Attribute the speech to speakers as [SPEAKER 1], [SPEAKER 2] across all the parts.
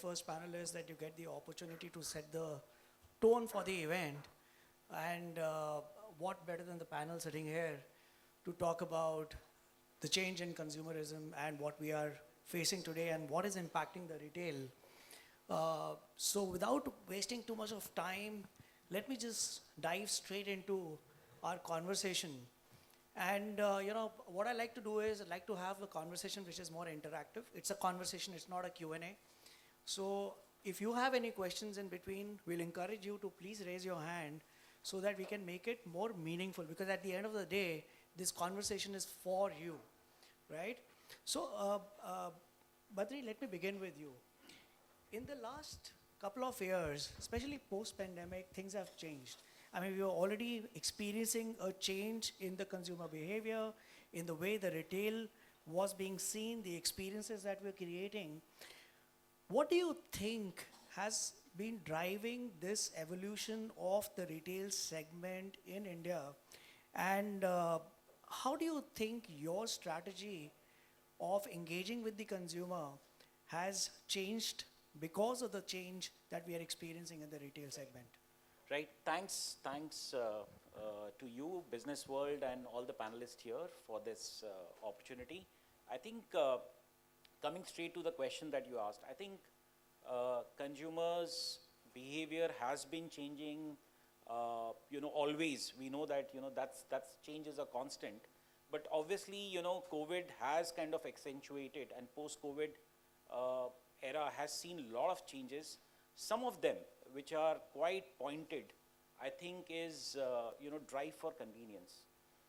[SPEAKER 1] first panelist that you get the opportunity to set the tone for the event. And what better than the panel sitting here to talk about the change in consumerism and what we are facing today and what is impacting the retail. So without wasting too much of time, let me just dive straight into our conversation. And what I like to do is I like to have a conversation which is more interactive. It's a conversation, it's not a Q&A. So if you have any questions in between, we'll encourage you to please raise your hand so that we can make it more meaningful, because at the end of the day, this conversation is for you, right? So, Badri, let me begin with you. In the last couple of years, especially post-pandemic, things have changed. I mean, we are already experiencing a change in the consumer behavior, in the way the retail was being seen, the experiences that we're creating. What do you think has been driving this evolution of the retail segment in India? And how do you think your strategy of engaging with the consumer has changed because of the change that we are experiencing in the retail segment?
[SPEAKER 2] Right. Thanks to you, Business World, and all the panelists here for this opportunity. I think coming straight to the question that you asked, I think consumers' behavior has been changing. Always. We know that that's change is a constant. But obviously, COVID has kind of accentuated, and post-COVID era has seen a lot of changes. Some of them, which are quite pointed, I think is, drive for convenience.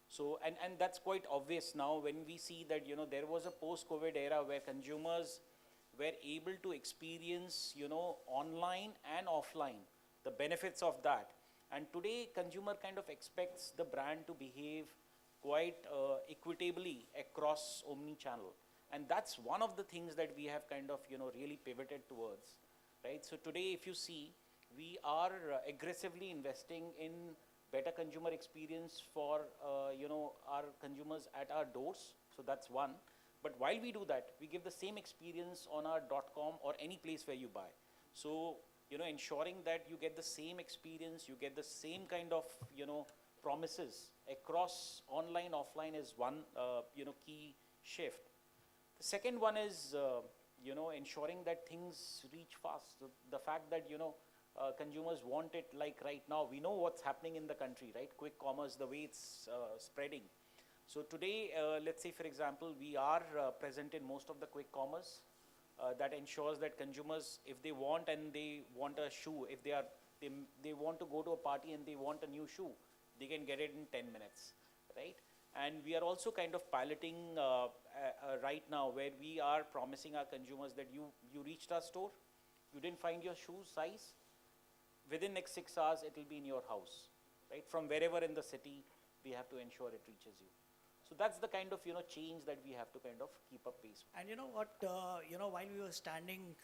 [SPEAKER 2] So, and that's quite obvious now when we see that, there was a post-COVID era where consumers were able to experience, online and offline, the benefits of that. And today, consumer kind of expects the brand to behave quite equitably across omni-channel. And that's one of the things that we have kind of, really pivoted towards, right? So today, if you see, we are aggressively investing in better consumer experience for, our consumers at our doors. So that's one. But while we do that, we give the same experience on our .com or any place where you buy. So, ensuring that you get the same experience, you get the same kind of, promises across online, offline is one, key shift. The second one is, ensuring that things reach fast. So the fact that, consumers want it like right now. We know what's happening in the country, right? Quick commerce, the way it's spreading. So today, let's say, for example, we are present in most of the quick commerce. That ensures that consumers, if they want and they want a shoe, if they want to go to a party and they want a new shoe, they can get it in 10 minutes, right? And we are also kind of piloting right now where we are promising our consumers that you reached our store, you didn't find your shoe size, within next 6 hours, it will be in your house, right? From wherever in the city, we have to ensure it reaches you. So that's the kind of, change that we have to kind of keep up pace with.
[SPEAKER 1] And you know what, while we were standing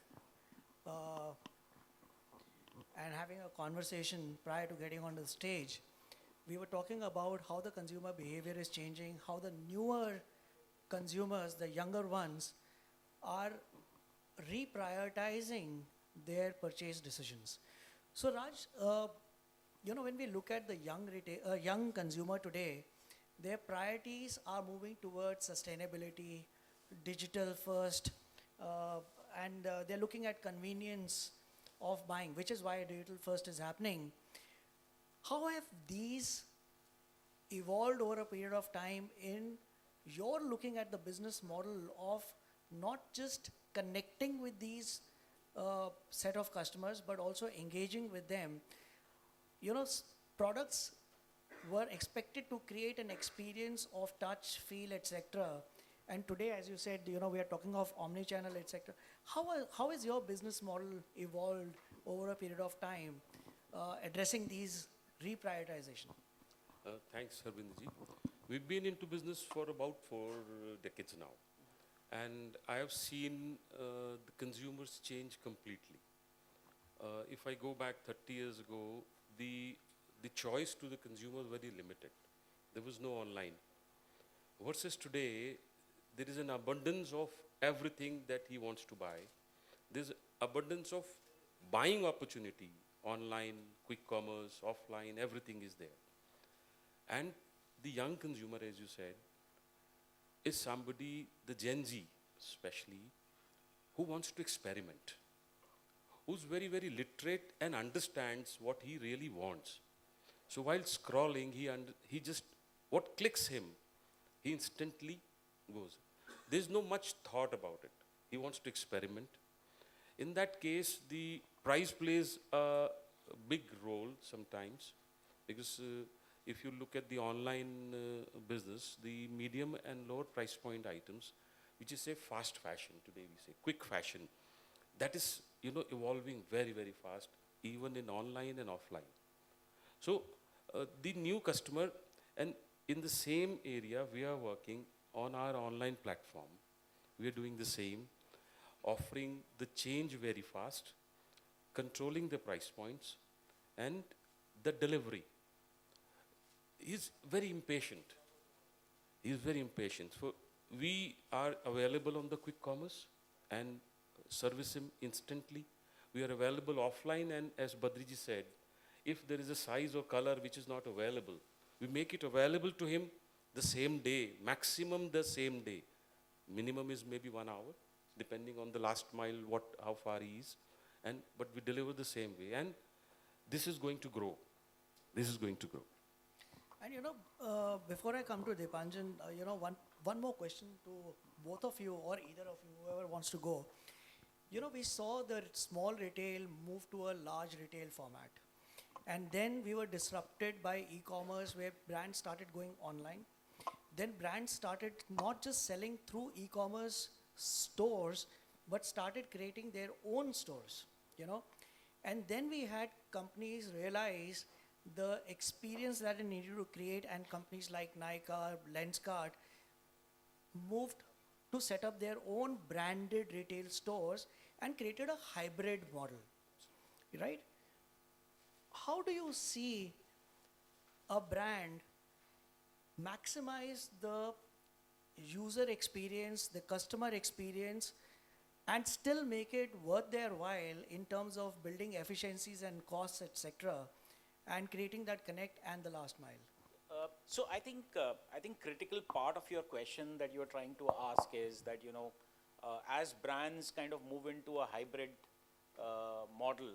[SPEAKER 1] and having a conversation prior to getting on the stage, we were talking about how the consumer behavior is changing, how the newer consumers, the younger ones, are reprioritizing their purchase decisions. So Raj, when we look at the young consumer today, their priorities are moving towards sustainability, digital first, and they're looking at convenience of buying, which is why digital first is happening. How have these evolved over a period of time in your looking at the business model of not just connecting with these set of customers, but also engaging with them? Products were expected to create an experience of touch, feel, etc. And today, as you said, we are talking of omni-channel, etc. How is your business model evolved over a period of time, addressing these reprioritization?
[SPEAKER 3] Thanks, Harbinder. We've been into business for about 4 decades now. And I have seen the consumers change completely. If I go back 30 years ago, the choice to the consumer was very limited. There was no online. Versus today, there is an abundance of everything that he wants to buy. There's abundance of buying opportunity, online, quick commerce, offline, everything is there. And the young consumer, as you said, is somebody, the Gen Z especially, who wants to experiment, who's very, very literate and understands what he really wants. So while scrolling, he just, what clicks him, he instantly goes. There's no much thought about it. He wants to experiment. In that case, the price plays a big role sometimes, because if you look at the online business, the medium and lower price point items, which is say fast fashion today, we say quick fashion, that is, evolving very, very fast, even in online and offline. So the new customer, and in the same area, we are working on our online platform. We are doing the same, offering the change very fast, controlling the price points, and the delivery. He's very impatient. He's very impatient. So we are available on the quick commerce and service him instantly. We are available offline, and as Badriji said, if there is a size or color which is not available, we make it available to him the same day, maximum the same day. Minimum is maybe 1 hour, depending on the last mile, how far he is. But we deliver the same way. And this is going to grow. This is going to grow.
[SPEAKER 1] And before I come to Dipanjan, one more question to both of you, or either of you, whoever wants to go. We saw the small retail move to a large retail format. And then we were disrupted by e-commerce, where brands started going online. Then brands started not just selling through e-commerce stores, but started creating their own stores, And then we had companies realize the experience that they needed to create, and companies like Nykaa, Lenskart moved to set up their own branded retail stores and created a hybrid model, right? How do you see a brand maximize the user experience, the customer experience, and still make it worth their while in terms of building efficiencies and costs, etc., and creating that connect and the last mile?
[SPEAKER 2] So I think critical part of your question that you're trying to ask is that, as brands kind of move into a hybrid model,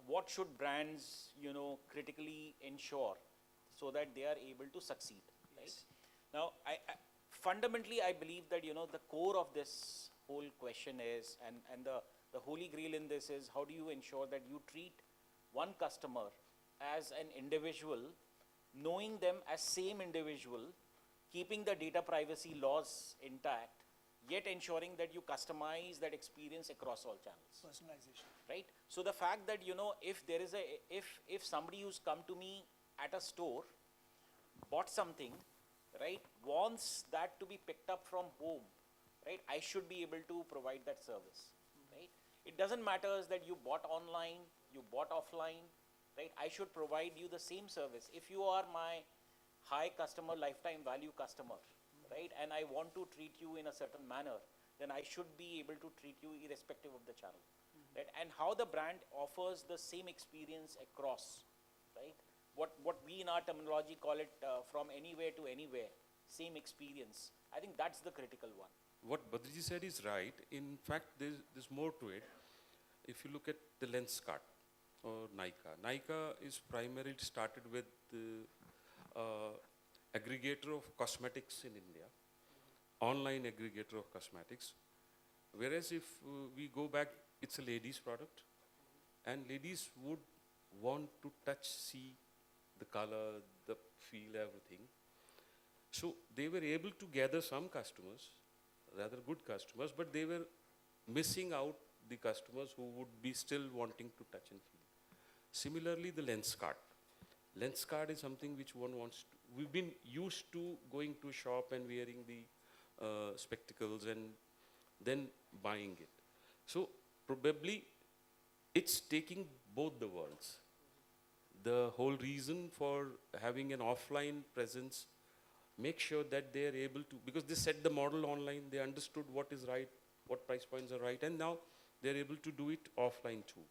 [SPEAKER 2] what should brands, critically ensure so that they are able to succeed, right?
[SPEAKER 1] Yes.
[SPEAKER 2] Now, fundamentally, I believe that, the core of this whole question is, and the holy grail in this is, how do you ensure that you treat one customer as an individual, knowing them as same individual, keeping the data privacy laws intact, yet ensuring that you customize that experience across all channels.
[SPEAKER 1] Personalization.
[SPEAKER 2] Right? So the fact that, if there is if somebody who's come to me at a store, bought something, right, wants that to be picked up from home, right, I should be able to provide that service, right? It doesn't matter that you bought online, you bought offline, right? I should provide you the same service. If you are my high customer lifetime value customer, right, and I want to treat you in a certain manner, then I should be able to treat you irrespective of the channel, right? And how the brand offers the same experience across, right? What we in our terminology call it from anywhere to anywhere, same experience. I think that's the critical one.
[SPEAKER 3] What Badriji said is right. In fact, there's more to it. If you look at the Lenskart or Nykaa is primarily started with the aggregator of cosmetics in India, online aggregator of cosmetics. Whereas if we go back, it's a ladies' product, and ladies would want to touch, see the color, the feel, everything. So they were able to gather some customers, rather good customers, but they were missing out the customers who would be still wanting to touch and feel. Similarly, the Lenskart. Lenskart is something which one wants to, we've been used to going to a shop and wearing the spectacles and then buying it. So probably it's taking both the worlds. The whole reason for having an offline presence, make sure that they are able to, because they set the model online, they understood what is right, what price points are right, and now they're able to do it offline too.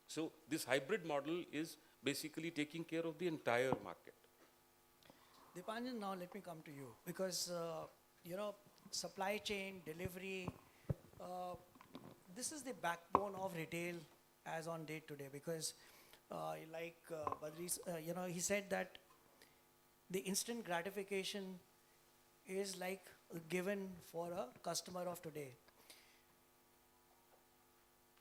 [SPEAKER 3] So this hybrid model is basically taking care of the entire market.
[SPEAKER 1] Dipanjan, now let me come to you because, supply chain, delivery, uh, this is the backbone of retail as on date today because Badri, he said that the instant gratification is like a given for a customer of today.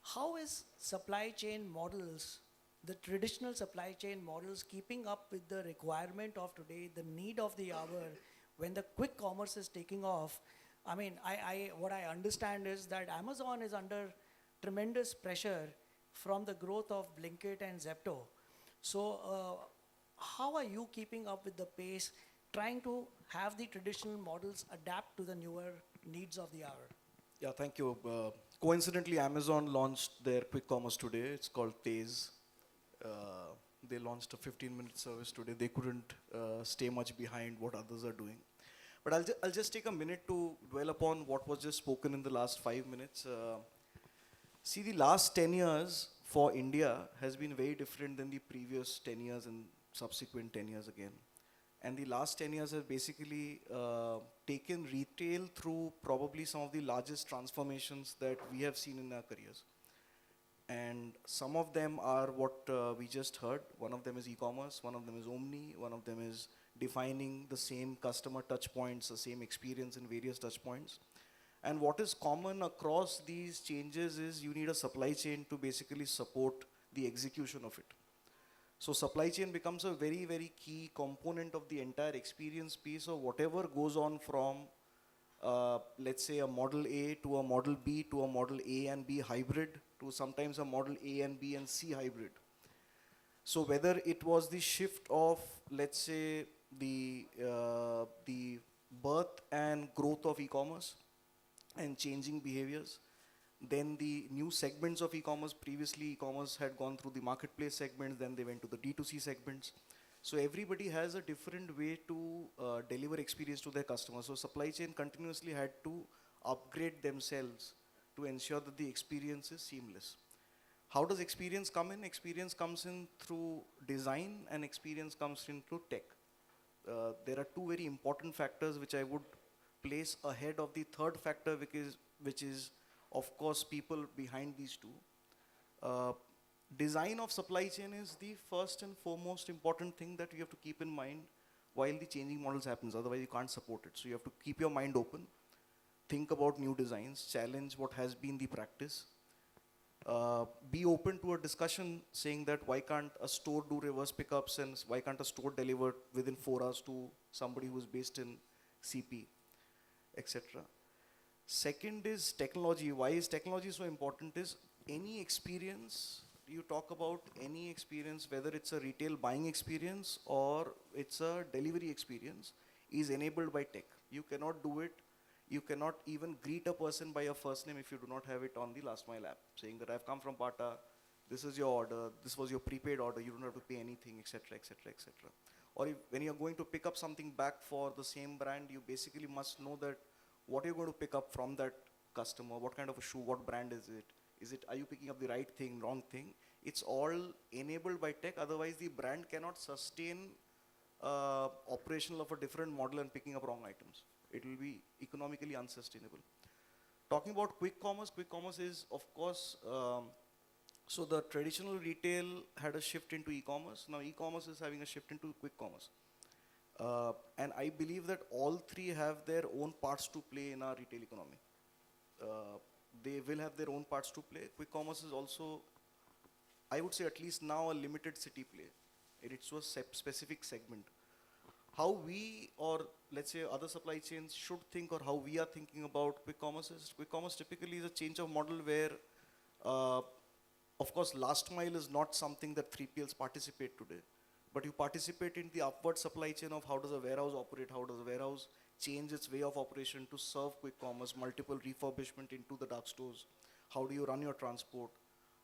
[SPEAKER 1] How is supply chain models, the traditional supply chain models, keeping up with the requirement of today, the need of the hour, when the quick commerce is taking off? I mean, what I understand is that Amazon is under tremendous pressure from the growth of Blinkit and Zepto. So, how are you keeping up with the pace, trying to have the traditional models adapt to the newer needs of the hour?
[SPEAKER 4] Yeah, thank you. Coincidentally, Amazon launched their quick commerce today. It's called Taze. They launched a 15-minute service today. They couldn't stay much behind what others are doing. But I'll just take a minute to dwell upon what was just spoken in the last 5 minutes. See, the last 10 years for India has been very different than the previous 10 years and subsequent 10 years again. And the last 10 years have basically taken retail through probably some of the largest transformations that we have seen in our careers. And some of them are what we just heard. One of them is e-commerce, one of them is omni, one of them is defining the same customer touch points, the same experience in various touch points. And what is common across these changes is you need a supply chain to basically support the execution of it. So supply chain becomes a very, very key component of the entire experience piece of whatever goes on from, let's say, a model A to a model B to a model A and B hybrid to sometimes a model A and B and C hybrid. So whether it was the shift of, let's say, the birth and growth of e-commerce and changing behaviors, then the new segments of e-commerce. Previously, e-commerce had gone through the marketplace segments, then they went to the D2C segments. So everybody has a different way to deliver experience to their customers. So supply chain continuously had to upgrade themselves to ensure that the experience is seamless. How does experience come in? Experience comes in through design and experience comes in through tech. There are two very important factors which I would place ahead of the third factor, which is of course people behind these two. Design of supply chain is the first and foremost important thing that you have to keep in mind while the changing models happens, otherwise you can't support it. So you have to keep your mind open, think about new designs, challenge what has been the practice, be open to a discussion saying that why can't a store do reverse pickups and why can't a store deliver within 4 hours to somebody who's based in CP, etc. Second is technology. Why is technology so important is any experience, you talk about any experience, whether it's a retail buying experience or it's a delivery experience, is enabled by tech. You cannot do it. You cannot even greet a person by your first name if you do not have it on the last mile app, saying that I've come from Bata, this is your order, this was your prepaid order, you don't have to pay anything, etc., etc., etc. Or when you're going to pick up something back for the same brand, you basically must know that what you're going to pick up from that customer, what kind of a shoe, what brand is it? Are you picking up the right thing, wrong thing? It's all enabled by tech, otherwise the brand cannot sustain operational of a different model and picking up wrong items. It will be economically unsustainable. Talking about quick commerce is of course, so the traditional retail had a shift into e-commerce. Now e-commerce is having a shift into quick commerce. And I believe that all three have their own parts to play in our retail economy. They will have their own parts to play. Quick commerce is also, I would say at least now, a limited city play. It's a specific segment. How we, or let's say other supply chains, should think, or how we are thinking about quick commerce is, quick commerce typically is a change of model where, of course, last mile is not something that 3PLs participate today. But you participate in the upward supply chain of how does a warehouse operate, how does a warehouse change its way of operation to serve quick commerce, multiple refurbishment into the dark stores. How do you run your transport?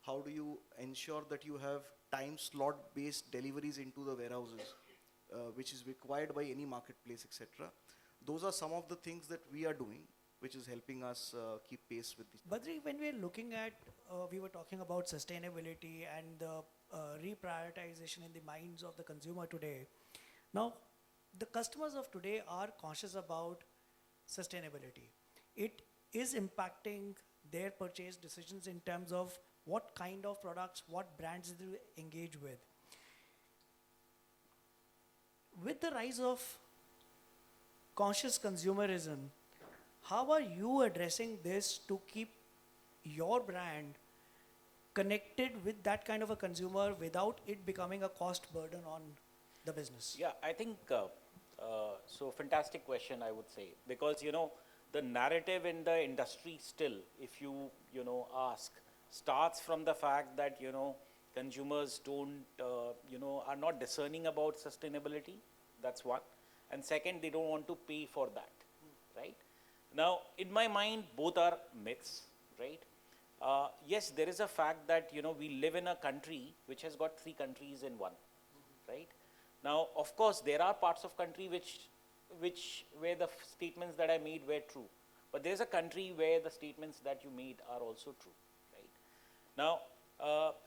[SPEAKER 4] How do you ensure that you have time slot based deliveries into the warehouses, which is required by any marketplace, etc. Those are some of the things that we are doing which is helping us keep pace with the.
[SPEAKER 1] Badri, when we're looking at, we were talking about sustainability and the reprioritization in the minds of the consumer today. Now, the customers of today are conscious about sustainability. It is impacting their purchase decisions in terms of what kind of products, what brands they engage with. With the rise of conscious consumerism, how are you addressing this to keep your brand connected with that kind of a consumer without it becoming a cost burden on the business?
[SPEAKER 2] Yeah, I think, so fantastic question, I would say, because, the narrative in the industry still, if you, ask, starts from the fact that, consumers don't, are not discerning about sustainability. That's one. And second, they don't want to pay for that, right? Now, in my mind, both are myths, right? Yes, there is a fact that, we live in a country which has got three countries in one, right? Now, of course, there are parts of country where the statements that I made were true. But there's a country where the statements that you made are also true, right? Now,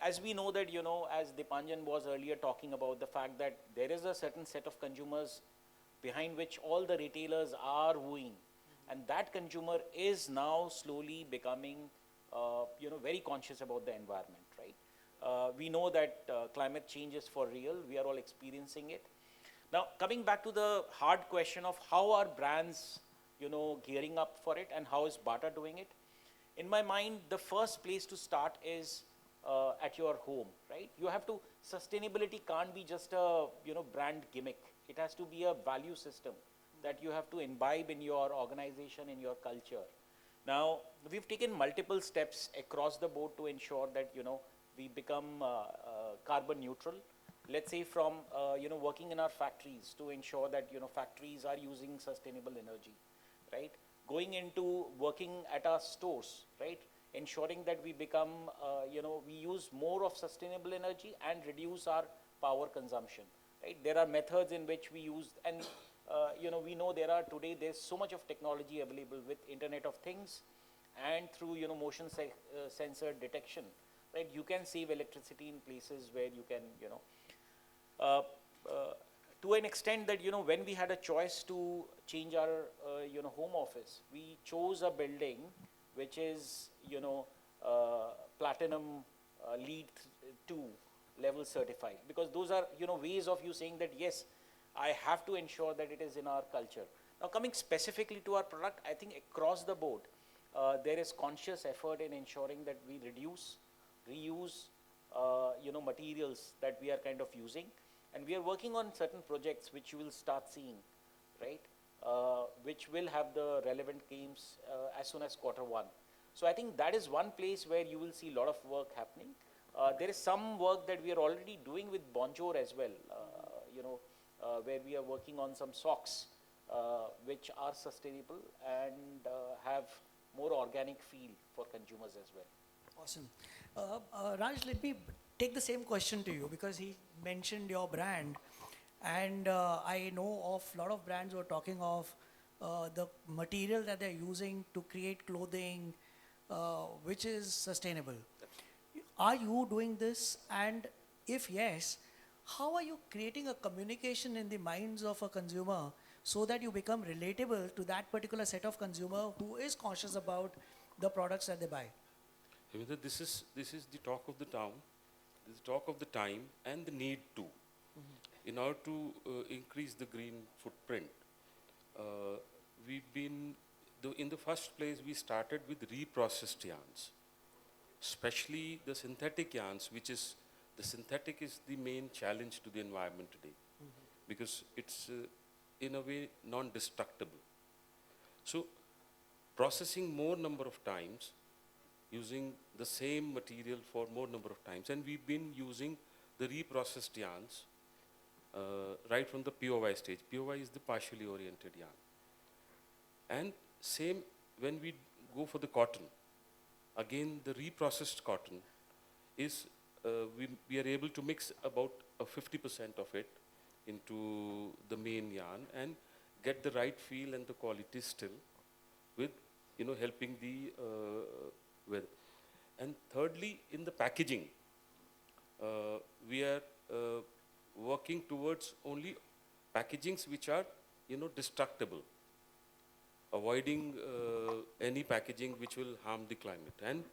[SPEAKER 2] as we know that, as Dipanjan was earlier talking about the fact that there is a certain set of consumers behind which all the retailers are wooing. And that consumer is now slowly becoming, very conscious about the environment, right? We know that climate change is for real. We are all experiencing it. Now, coming back to the hard question of how are brands, gearing up for it and how is Bata doing it? In my mind, the first place to start is at your home, right? You have to, sustainability can't be just a, brand gimmick. It has to be a value system that you have to imbibe in your organization, in your culture. Now, we've taken multiple steps across the board to ensure that, we become carbon neutral. Let's say from, working in our factories to ensure that, factories are using sustainable energy, right? Going into working at our stores, right? Ensuring that we become, we use more of sustainable energy and reduce our power consumption, right? There are methods in which we use, and we know there's so much of technology available with Internet of Things and through, motion sensor detection, right? You can save electricity in places where you can, to an extent that, when we had a choice to change our, home office, we chose a building which is, platinum LEED 2 level certified, because those are, ways of you saying that, yes, I have to ensure that it is in our culture. Now, coming specifically to our product, I think across the board, there is conscious effort in ensuring that we reduce, reuse, materials that we are kind of using. And we are working on certain projects which you will start seeing, right? Which will have the relevant games as soon as Q1. So I think that is one place where you will see a lot of work happening. There is some work that we are already doing with Bonjour as well, where we are working on some socks which are sustainable and have more organic feel for consumers as well.
[SPEAKER 1] Awesome. Raj, let me take the same question to you because he mentioned your brand. And I know of a lot of brands who are talking of the material that they're using to create clothing, which is sustainable. Are you doing this? And if yes, how are you creating a communication in the minds of a consumer so that you become relatable to that particular set of consumer who is conscious about the products that they buy?
[SPEAKER 3] Harbinder, this is the talk of the town, this is the talk of the time, and the need to. In order to increase the green footprint, in the first place, we started with reprocessed yarns, especially the synthetic yarns, the synthetic is the main challenge to the environment today, because it's in a way non-destructible. So processing more number of times, using the same material for more number of times, and we've been using the reprocessed yarns right from the POY stage. POY is the partially oriented yarn. And same when we go for the cotton, again the reprocessed cotton is, we are able to mix about 50% of it into the main yarn and get the right feel and the quality still with helping the weather. And thirdly, in the packaging, we are working towards only packagings which are, destructible, avoiding any packaging which will harm the climate. And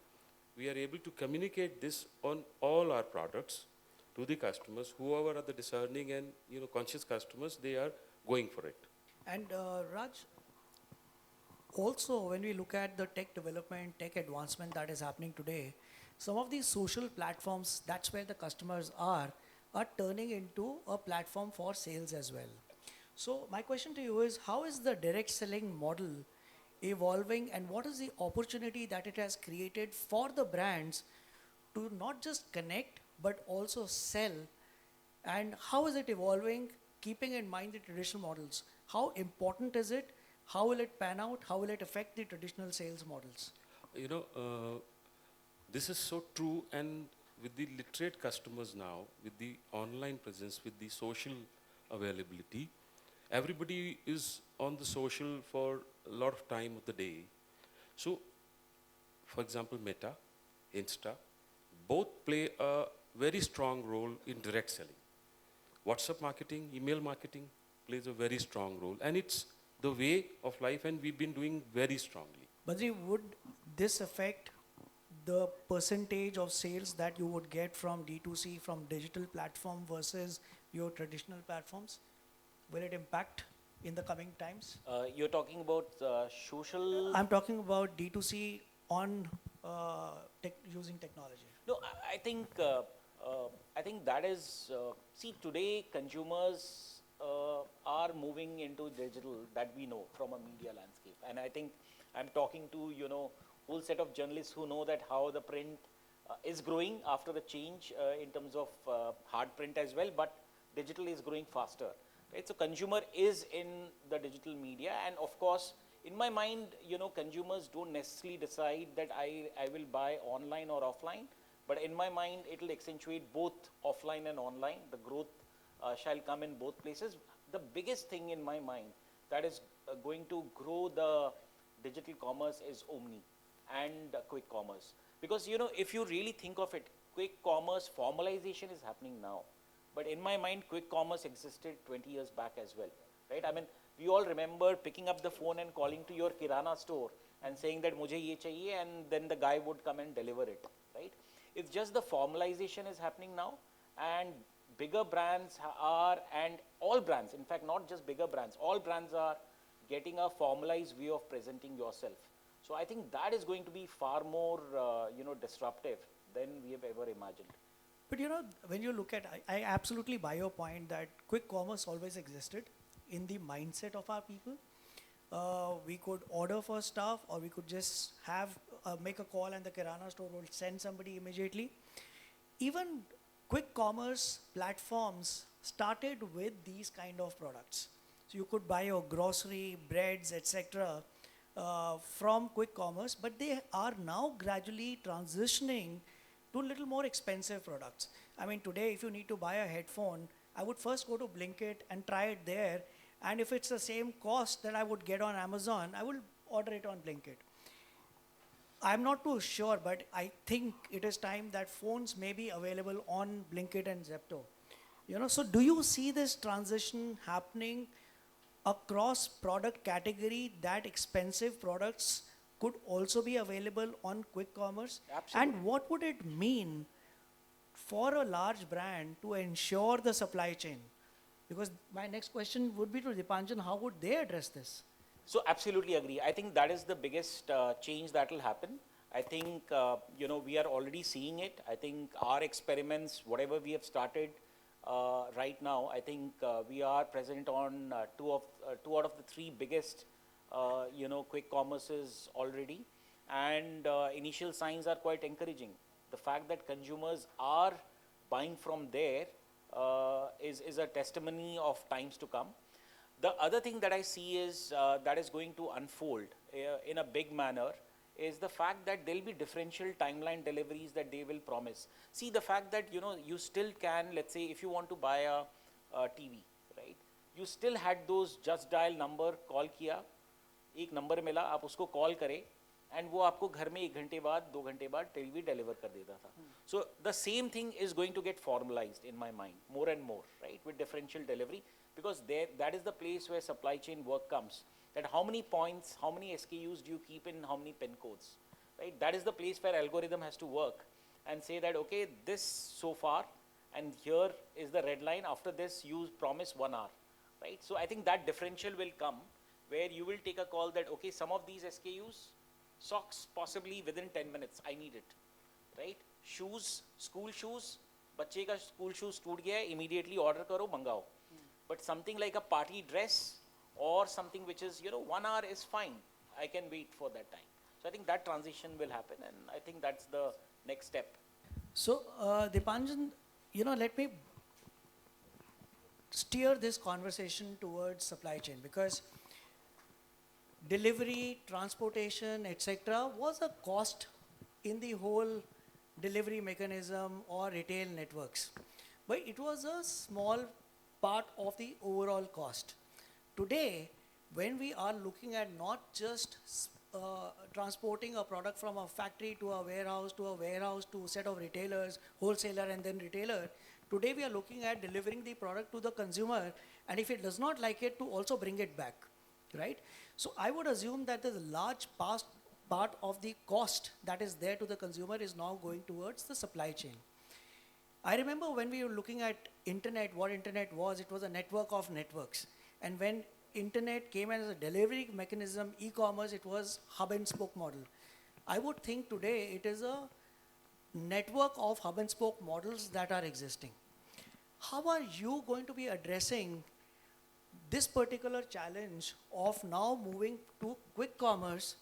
[SPEAKER 3] we are able to communicate this on all our products to the customers. Whoever are the discerning and conscious customers, they are going for it.
[SPEAKER 1] And Raj, also when we look at the tech development, tech advancement that is happening today, some of these social platforms, that's where the customers are turning into a platform for sales as well. So my question to you is, how is the direct selling model evolving, and what is the opportunity that it has created for the brands to not just connect but also sell, and how is it evolving, keeping in mind the traditional models? How important is it? How will it pan out? How will it affect the traditional sales models?
[SPEAKER 3] This is so true, and with the literate customers now, with the online presence, with the social availability, everybody is on the social for a lot of time of the day. So, for example, Meta, Insta, both play a very strong role in direct selling. WhatsApp marketing, email marketing plays a very strong role, and it's the way of life, and we've been doing very strongly.
[SPEAKER 1] Badri, would this affect the percentage of sales that you would get from D2C, from digital platform versus your traditional platforms? Will it impact in the coming times?
[SPEAKER 2] You're talking about social.
[SPEAKER 1] I'm talking about D2C on using technology.
[SPEAKER 2] No, I think that is, see, today consumers are moving into digital, that we know from a media landscape. And I think I'm talking to, whole set of journalists who know that how the print is growing after the change in terms of hard print as well, but digital is growing faster. Right? So consumer is in the digital media, and of course, in my mind, consumers don't necessarily decide that I will buy online or offline, but in my mind, it will accentuate both offline and online. The growth shall come in both places. The biggest thing in my mind that is going to grow the digital commerce is omni and quick commerce. Because, if you really think of it, quick commerce formalization is happening now. But in my mind, quick commerce existed 20 years back as well, right? I mean, we all remember picking up the phone and calling to your Kirana store and saying that mujhe ye chahiye, and then the guy would come and deliver it, right? It's just the formalization is happening now, and bigger brands are, and all brands, in fact, not just bigger brands, all brands are getting a formalized way of presenting yourself. So I think that is going to be far more, disruptive than we have ever imagined.
[SPEAKER 1] But when you look at, I absolutely buy your point that quick commerce always existed in the mindset of our people. We could order for stuff, or we could just make a call and the Kirana store will send somebody immediately. Even quick commerce platforms started with these kind of products. So you could buy your grocery, breads, etc. From quick commerce, but they are now gradually transitioning to a little more expensive products. I mean, today, if you need to buy a headphone, I would first go to Blinkit and try it there. And if it's the same cost that I would get on Amazon, I will order it on Blinkit. I'm not too sure, but I think it is time that phones may be available on Blinkit and Zepto. So do you see this transition happening across product category, that expensive products could also be available on quick commerce?
[SPEAKER 2] Absolutely.
[SPEAKER 1] And what would it mean for a large brand to ensure the supply chain? Because my next question would be to Dipanjan, how would they address this?
[SPEAKER 2] So absolutely agree. I think that is the biggest change that will happen. I think, we are already seeing it. I think our experiments, whatever we have started right now, I think we are present on two out of the three biggest, quick commerces already. And initial signs are quite encouraging. The fact that consumers are buying from there is a testimony of times to come. The other thing that I see is that is going to unfold in a big manner is the fact that there'll be differential timeline deliveries that they will promise. See, the fact that, you still can, let's say, if you want to buy a TV, right? You still had those just dial number, call kiya, एक number मिला, आप उसको call करें and वो आपको घर में 1 घंटे बाद 2 घंटे बाद टीवी डिलीवर कर देता था. So the same thing is going to get formalised in my mind more and more, right, with differential delivery, because there, that is the place where supply chain work comes, that how many points, how many SKUs do you keep in how many pin codes, right? That is the place where algorithm has to work and say that okay, this so far, and here is the red line, after this you promise 1 hour, right? So I think that differential will come where you will take a call that okay, some of these SKUs, socks possibly within 10 minutes I need it, right? Shoes, school shoes, बच्चे का school shoes टूट गया है, immediately order करो, मंगाओ. But something like a party dress or something which is, 1 hour is fine. I can wait for that time. So I think that transition will happen, and I think that's the next step.
[SPEAKER 1] So, Dipanjan, let me steer this conversation towards supply chain, because delivery, transportation, etc. was a cost in the whole delivery mechanism or retail networks. But it was a small part of the overall cost. Today, when we are looking at not just transporting a product from a factory to a warehouse to a set of retailers, wholesaler and then retailer, today we are looking at delivering the product to the consumer, and if it does not like it, to also bring it back, right? So I would assume that the large part of the cost that is there to the consumer is now going towards the supply chain. I remember when we were looking at internet, what internet was, it was a network of networks. And when internet came as a delivery mechanism, e-commerce, it was hub and spoke model. I would think today it is a network of hub and spoke models that are existing. How are you going to be addressing this particular challenge of now moving to quick commerce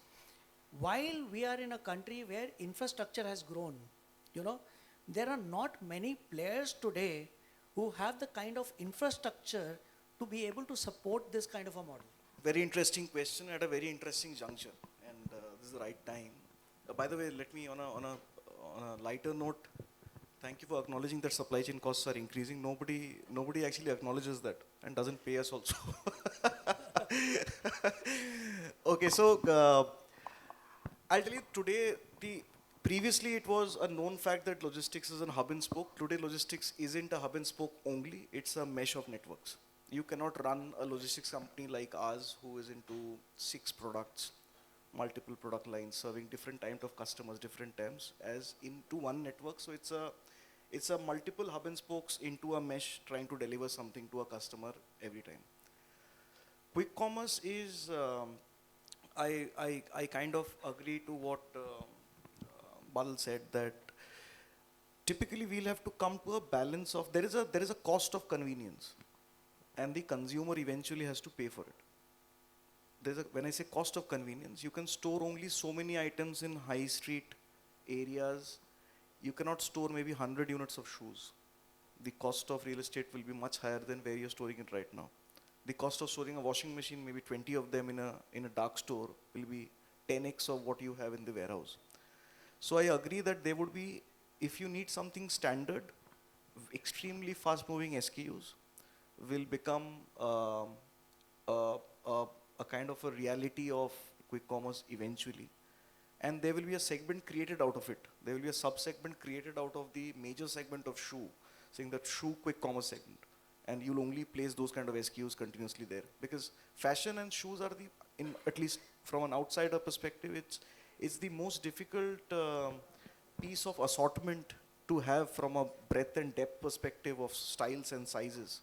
[SPEAKER 1] while we are in a country where infrastructure has grown? There are not many players today who have the kind of infrastructure to be able to support this kind of a model.
[SPEAKER 4] Very interesting question at a very interesting juncture, and this is the right time. By the way, let me on a lighter note, thank you for acknowledging that supply chain costs are increasing. Nobody actually acknowledges that and doesn't pay us also. Okay, so I'll tell you today, previously it was a known fact that logistics is a hub and spoke. Today logistics isn't a hub and spoke only, it's a mesh of networks. You cannot run a logistics company like ours who is into 6 products, multiple product lines, serving different types of customers, different times, as into one network. So it's a multiple hub and spokes into a mesh trying to deliver something to a customer every time. Quick commerce is, I kind of agree to what Badal said, that typically we'll have to come to a balance of, there is a cost of convenience, and the consumer eventually has to pay for it. When I say cost of convenience, you can store only so many items in high street areas. You cannot store maybe 100 units of shoes. The cost of real estate will be much higher than where you're storing it right now. The cost of storing a washing machine, maybe 20 of them in a dark store, will be 10x of what you have in the warehouse. So I agree that there would be, if you need something standard, extremely fast moving SKUs will become a kind of a reality of quick commerce eventually. And there will be a segment created out of it. There will be a sub-segment created out of the major segment of shoe, saying that shoe quick commerce segment. And you'll only place those kind of SKUs continuously there. Because fashion and shoes are at least from an outsider perspective, it's the most difficult piece of assortment to have from a breadth and depth perspective of styles and sizes,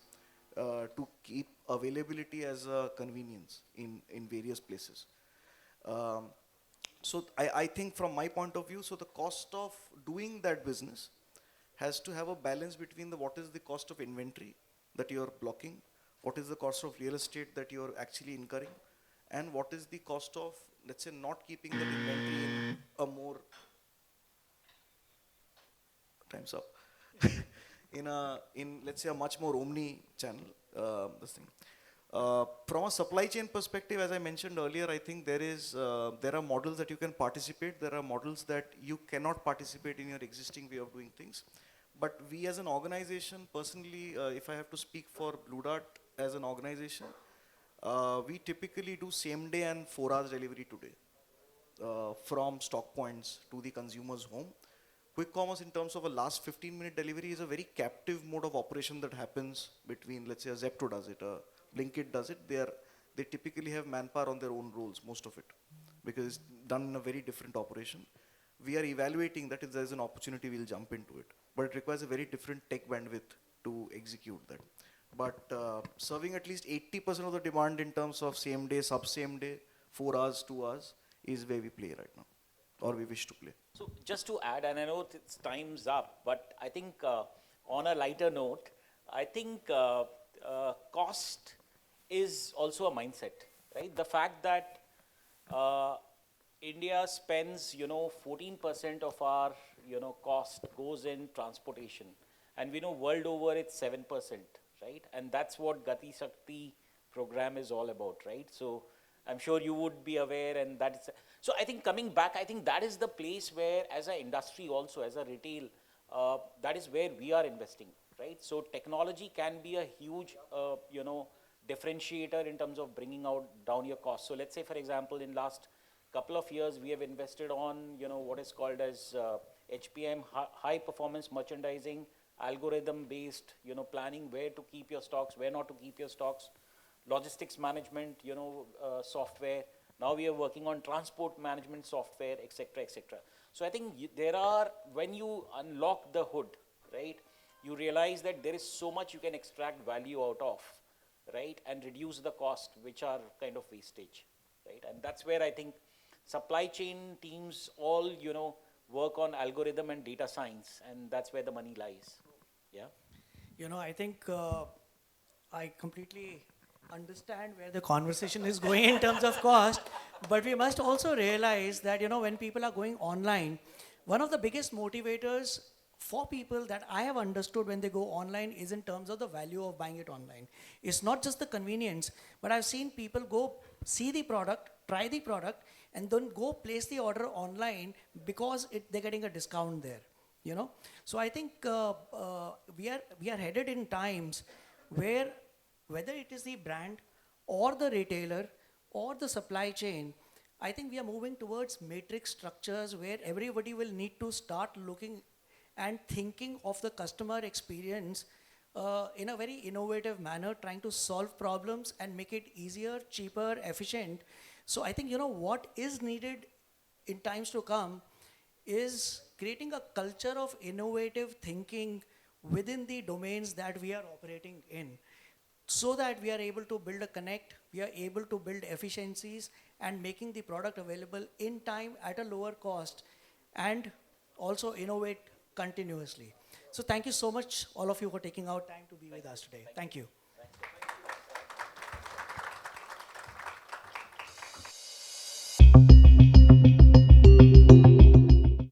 [SPEAKER 4] to keep availability as a convenience in various places. So I think from my point of view, so the cost of doing that business has to have a balance between what is the cost of inventory that you're blocking, what is the cost of real estate that you're actually incurring, and what is the cost of, let's say, not keeping that inventory in a more, time's up, in let's say a much more omni channel, this thing. From a supply chain perspective, as I mentioned earlier, I think there are models that you can participate. There are models that you cannot participate in your existing way of doing things. But we as an organization, personally, if I have to speak for Blue Dart as an organization, We typically do same day and 4 hours delivery today from stock points to the consumer's home. Quick commerce in terms of a last 15-minute delivery is a very captive mode of operation that happens between, let's say, a Zepto does it, a Blinkit does it. They typically have manpower on their own roles, most of it, because it's done in a very different operation. We are evaluating that. If there's an opportunity, we'll jump into it. But it requires a very different tech bandwidth to execute that. But serving at least 80% of the demand in terms of same day, sub same day, 4 hours, 2 hours is where we play right now, or we wish to play.
[SPEAKER 2] So just to add, and I know it's time's up, but I think on a lighter note, I think cost is also a mindset, right? The fact that India spends, 14% of our, cost goes in transportation, and we know world over it's 7%, right? And that's what Gati Shakti program is all about, right? So I'm sure you would be aware, and that's, so I think coming back, I think that is the place where as an industry also, as a retail, that is where we are investing, right? So technology can be a huge, differentiator in terms of bringing down your costs. So let's say, for example, in last couple of years, we have invested on, what is called as HPM, high performance merchandising, algorithm based, planning where to keep your stocks, where not to keep your stocks, logistics management, software. Now we are working on transport management software, etc., etc. So I think there are, when you unlock the hood, right, you realize that there is so much you can extract value out of, right, and reduce the cost, which are kind of wastage, right? And that's where I think supply chain teams all, work on algorithm and data science, and that's where the money lies. Yeah.
[SPEAKER 1] I think I completely understand where the conversation is going in terms of cost, but we must also realize that, when people are going online, one of the biggest motivators for people that I have understood when they go online is in terms of the value of buying it online. It's not just the convenience, but I've seen people go see the product, try the product, and then go place the order online because they're getting a discount there. So I think we are headed in times where, whether it is the brand or the retailer or the supply chain, I think we are moving towards matrix structures where everybody will need to start looking and thinking of the customer experience in a very innovative manner, trying to solve problems and make it easier, cheaper, efficient. So I think, what is needed in times to come is creating a culture of innovative thinking within the domains that we are operating in, so that we are able to build a connect, we are able to build efficiencies and making the product available in time at a lower cost, and also innovate continuously. So thank you so much, all of you, for taking out time to be with us today. Thank you.
[SPEAKER 2] Thank you.